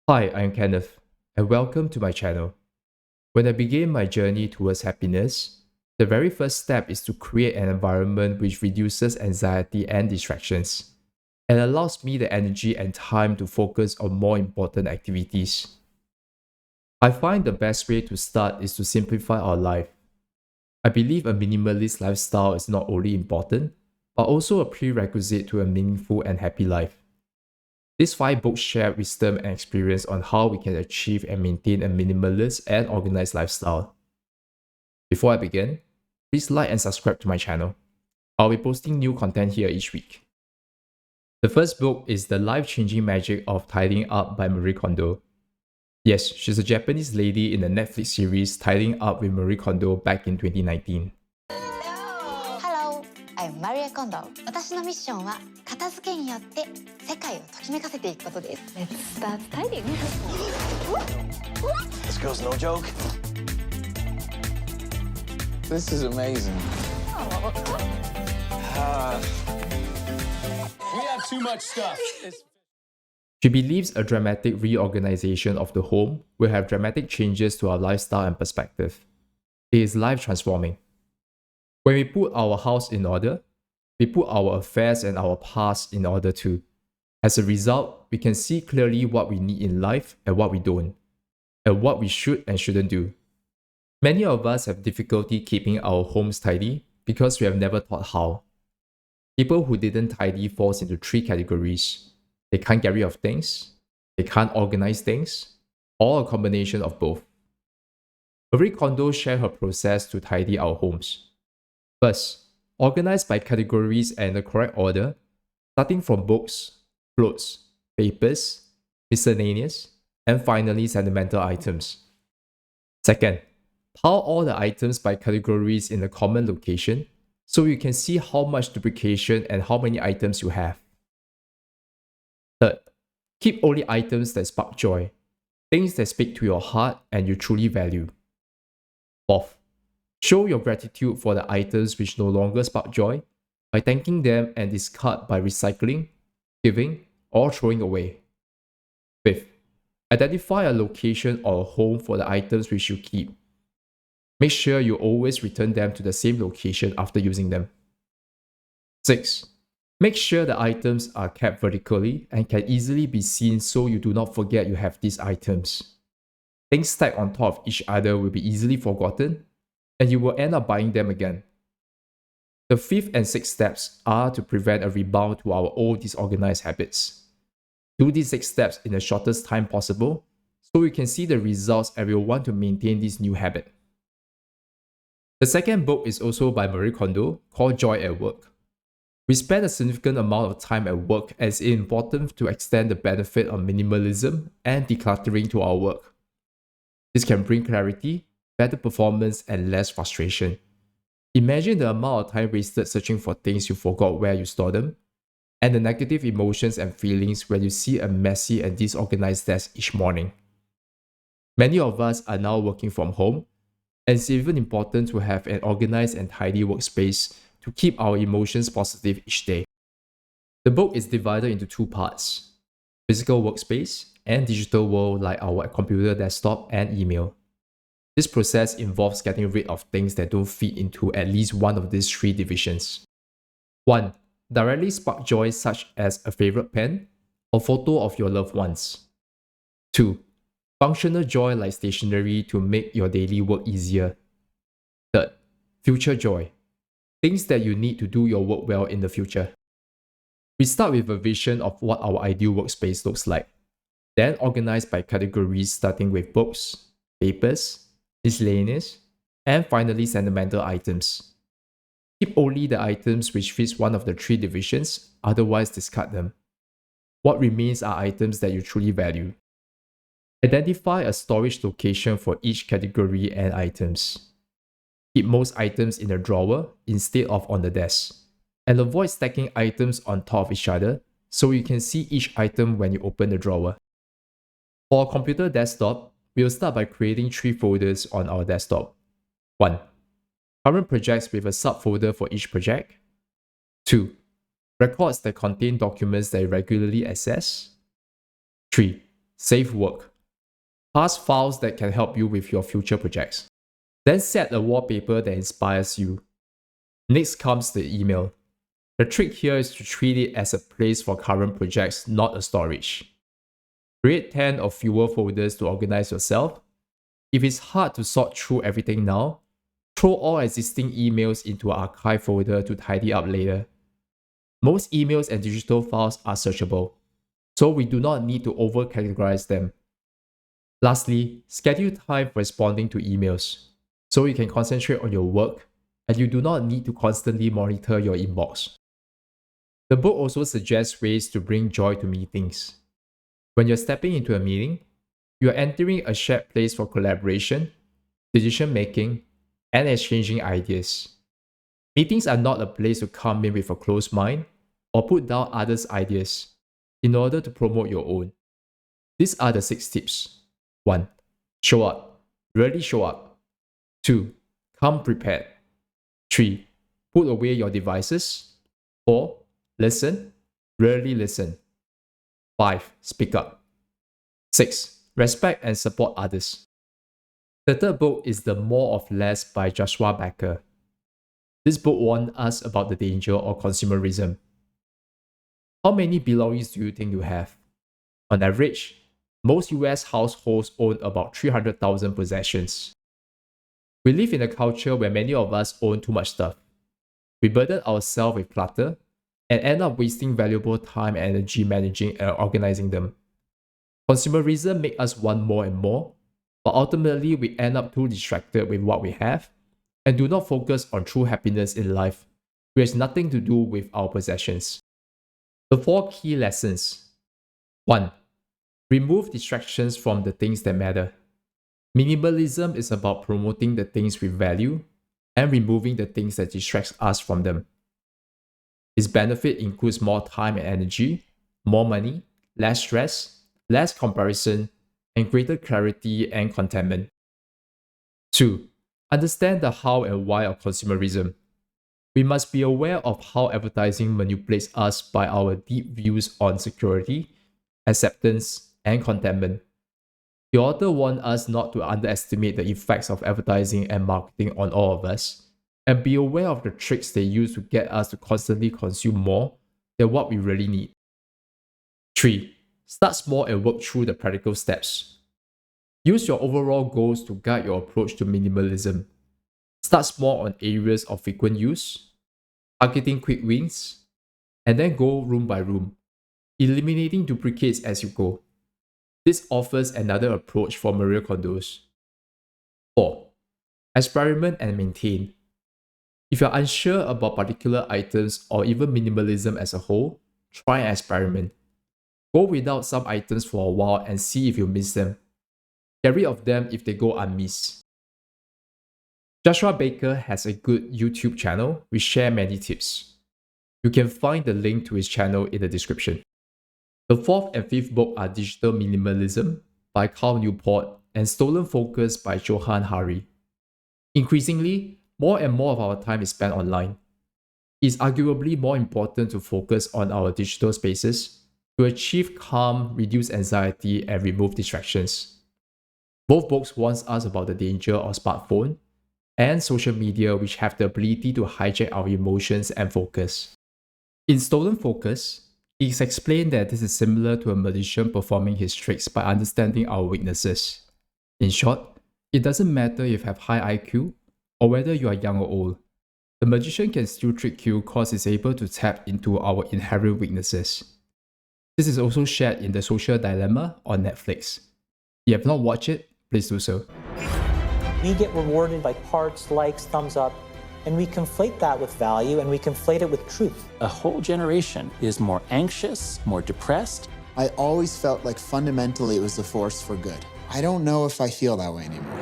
Hi, I'm Kenneth, and welcome to my channel. When I began my journey towards happiness, the very first step is to create an environment which reduces anxiety and distractions, and allows me the energy and time to focus on more important activities. I find the best way to start is to simplify our life. I believe a minimalist lifestyle is not only important, but also a prerequisite to a meaningful and happy life. These 5 books share wisdom and experience on how we can achieve and maintain a minimalist and organized lifestyle. Before I begin, please like and subscribe to my channel. I'll be posting new content here each week. The first book is The Life-Changing Magic of Tidying Up by Marie Kondo. Yes, she's a Japanese lady in the Netflix series Tidying Up with Marie Kondo back in 2019. Hello, I'm Maria Kondo. 私のミッションは片付けによって世界をときめかせていくことです。Let's start tidying. This girl's no joke. This is amazing. We have too much stuff. She believes a dramatic reorganization of the home will have dramatic changes to our lifestyle and perspective. It is life transforming. When we put our house in order, we put our affairs and our past in order too. As a result, we can see clearly what we need in life and what we don't, and what we should and shouldn't do. Many of us have difficulty keeping our homes tidy because we have never taught how. People who didn't tidy falls into 3 categories. They can't get rid of things, they can't organize things, or a combination of both. Marie Kondo shared her process to tidy our homes. First, organize by categories and the correct order, starting from books, clothes, papers, miscellaneous, and finally sentimental items. Second, pile all the items by categories in a common location so you can see how much duplication and how many items you have. Third, keep only items that spark joy, things that speak to your heart and you truly value. Fourth, show your gratitude for the items which no longer spark joy by thanking them and discard by recycling, giving, or throwing away. Fifth, identify a location or a home for the items which you keep. Make sure you always return them to the same location after using them. 6. Make sure the items are kept vertically and can easily be seen so you do not forget you have these items. Things stacked on top of each other will be easily forgotten, and you will end up buying them again. The 5th and 6th steps are to prevent a rebound to our old disorganized habits. Do these 6 steps in the shortest time possible so you can see the results and will want to maintain this new habit. The second book is also by Marie Kondo called Joy at Work. We spend a significant amount of time at work as it is important to extend the benefit of minimalism and decluttering to our work. This can bring clarity, better performance, and less frustration. Imagine the amount of time wasted searching for things you forgot where you store them, and the negative emotions and feelings when you see a messy and disorganized desk each morning. Many of us are now working from home, and it's even important to have an organized and tidy workspace to keep our emotions positive each day. The book is divided into 2 parts: physical workspace and digital world like our computer, desktop, and email. This process involves getting rid of things that don't fit into at least one of these 3 divisions. 1. Directly spark joy such as a favorite pen or photo of your loved ones. 2. Functional joy like stationery to make your daily work easier. 3. Future joy. Things that you need to do your work well in the future. We start with a vision of what our ideal workspace looks like, then organize by categories starting with books, papers, miscellaneous, and finally sentimental items. Keep only the items which fits one of the 3 divisions, otherwise discard them. What remains are items that you truly value. Identify a storage location for each category and items. Keep most items in a drawer instead of on the desk, and avoid stacking items on top of each other so you can see each item when you open the drawer. For a computer desktop, we will start by creating 3 folders on our desktop. 1. Current projects with a subfolder for each project. 2. Records that contain documents that you regularly access. 3. save work. Pass files that can help you with your future projects. Then set a wallpaper that inspires you. Next comes the email. The trick here is to treat it as a place for current projects, not a storage. Create 10 or fewer folders to organize yourself. If it's hard to sort through everything now, throw all existing emails into an archive folder to tidy up later. Most emails and digital files are searchable, so we do not need to over-categorize them. Lastly, schedule time for responding to emails, so you can concentrate on your work and you do not need to constantly monitor your inbox. The book also suggests ways to bring joy to meetings. When you're stepping into a meeting, you are entering a shared place for collaboration, decision making, and exchanging ideas. Meetings are not a place to come in with a closed mind or put down others' ideas in order to promote your own. These are the 6 tips. 1. Show up. Really show up. 2. Come prepared. 3. Put away your devices. 4. Listen. Really listen. 5. Speak up. 6. Respect and support others. The third book is The More of Less by Joshua Becker. This book warned us about the danger of consumerism. How many belongings do you think you have? On average, most US households own about 300,000 possessions. We live in a culture where many of us own too much stuff. We burden ourselves with clutter and end up wasting valuable time and energy managing and organizing them. Consumerism makes us want more and more, but ultimately we end up too distracted with what we have and do not focus on true happiness in life, which has nothing to do with our possessions. The 4 key lessons. 1. Remove distractions from the things that matter. Minimalism is about promoting the things we value and removing the things that distract us from them. Its benefit includes more time and energy, more money, less stress, less comparison, and greater clarity and contentment. 2. Understand the how and why of consumerism. We must be aware of how advertising manipulates us by our deep views on security, acceptance, and contentment. The author warned us not to underestimate the effects of advertising and marketing on all of us, and be aware of the tricks they use to get us to constantly consume more than what we really need. 3. Start small and work through the practical steps. Use your overall goals to guide your approach to minimalism. Start small on areas of frequent use, targeting quick wins, and then go room by room, eliminating duplicates as you go. This offers another approach for Marie Kondo's. 4. Experiment and maintain. If you're unsure about particular items or even minimalism as a whole, try and experiment. Go without some items for a while and see if you miss them. Get rid of them if they go unmissed. Joshua Becker has a good YouTube channel which shares many tips. You can find the link to his channel in the description. The 4th and 5th book are Digital Minimalism by Newport and Stolen Focus by Johann. Increasingly, more and more of our time is spent online. It's arguably more important to focus on our digital spaces to achieve calm, reduce anxiety, and remove distractions. Both books warn us about the danger of smartphone and social media, which have the ability to hijack our emotions and focus. In Stolen Focus, it is explained that this is similar to a magician performing his tricks by understanding our weaknesses. In short, it doesn't matter if you have high IQ or whether you are young or old. The magician can still trick you because he's able to tap into our inherent weaknesses. This is also shared in The Social Dilemma on Netflix. If you have not watched it, please do so. We get rewarded by hearts, likes, thumbs up, and we conflate that with value and we conflate it with truth. A whole generation is more anxious, more depressed. I always felt like fundamentally it was a force for good. I don't know if I feel that way anymore.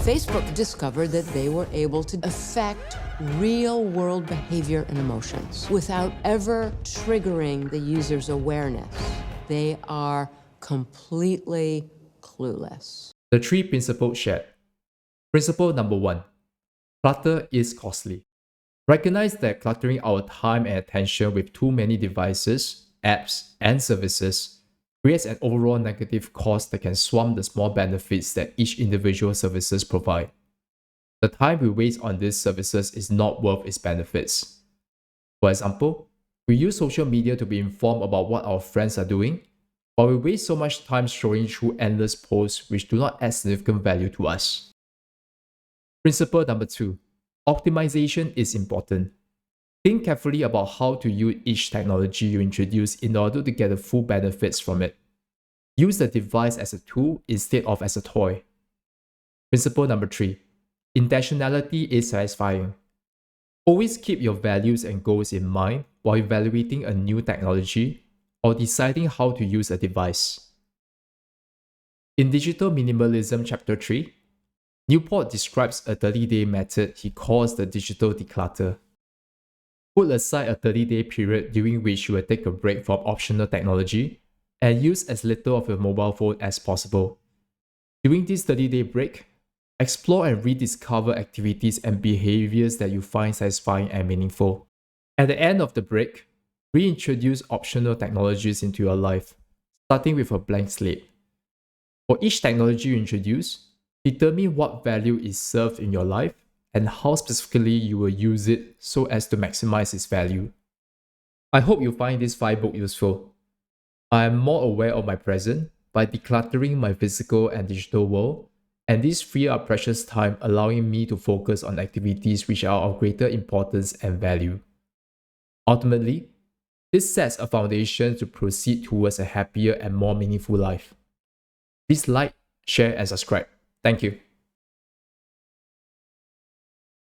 Facebook discovered that they were able to affect real-world behavior and emotions without ever triggering the user's awareness. They are completely clueless. The 3 principles shared. Principle number 1. Clutter is costly. Recognize that cluttering our time and attention with too many devices, apps, and services creates an overall negative cost that can swamp the small benefits that each individual services provide. The time we waste on these services is not worth its benefits. For example, we use social media to be informed about what our friends are doing, but we waste so much time scrolling through endless posts which do not add significant value to us. Principle number 2. Optimization is important. Think carefully about how to use each technology you introduce in order to get the full benefits from it. Use the device as a tool instead of as a toy. Principle number 3. Intentionality is satisfying. Always keep your values and goals in mind while evaluating a new technology or deciding how to use a device. In Digital Minimalism Chapter 3, Newport describes a 30-day method he calls the digital declutter. Put aside a 30-day period during which you will take a break from optional technology and use as little of your mobile phone as possible. During this 30-day break, explore and rediscover activities and behaviors that you find satisfying and meaningful. At the end of the break, reintroduce optional technologies into your life, starting with a blank slate. For each technology you introduce, determine what value is served in your life and how specifically you will use it so as to maximize its value. I hope you find this 5-book useful. I am more aware of my present by decluttering my physical and digital world, and this frees up precious time, allowing me to focus on activities which are of greater importance and value. Ultimately, this sets a foundation to proceed towards a happier and more meaningful life. Please like, share, and subscribe. Thank you.